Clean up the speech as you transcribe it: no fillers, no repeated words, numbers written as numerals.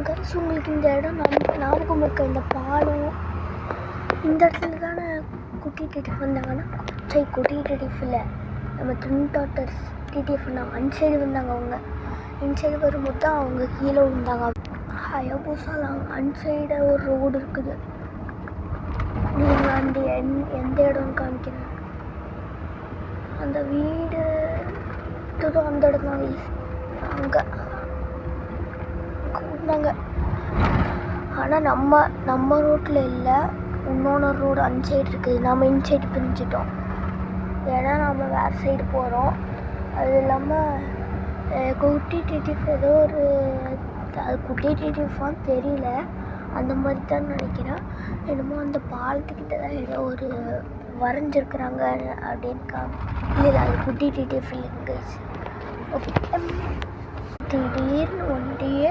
Guys, உங்களுக்கு இந்த இடம் ஞாபகம் இருக்க இந்த பாலம் இந்த இடத்துல தானே குட்டி டிடிஎஃப் வந்தாங்கன்னா, சரி குட்டி டிடிஎஃப் இல்லை, நம்ம ட்வின் டாட்டர்ஸ் டிடிஎஃப் வந்தாங்க. அன்சைடு வந்தாங்க. அவங்க இன்சைடு வரும்போது தான் அவங்க கீழே வந்தாங்க. ஹயாபுசாலாம் அன்சைடு ஒரு ரோடு இருக்குது. நீங்கள் அந்த எந்த இடம்னு காமிக்கிறேன். அந்த வீடு அந்த இடம் தான் அங்கே இருந்தாங்க. ஆனால் நம்ம ரோட்டில் இல்லை, இன்னொன்று ரோடு அன்சைடு இருக்குது. நம்ம இன்சைடு பிரிஞ்சிட்டோம். ஏன்னா நம்ம வேறு சைடு போகிறோம். அது இல்லாமல் குட்டி டிடிஎஃப் ஏதோ ஒரு அது குட்டி டிடிஎஃபான்னு தெரியல, அந்த மாதிரி தான் நினைக்கிறேன். என்னமோ அந்த பாலத்துக்கிட்ட தான் ஏதோ ஒரு வரைஞ்சிருக்கிறாங்க அப்படின்னு இல்லை, அது குட்டி டிடிஎஃப் இல்லைங்க. ஓகே, திடீர்னு ஒன்றையே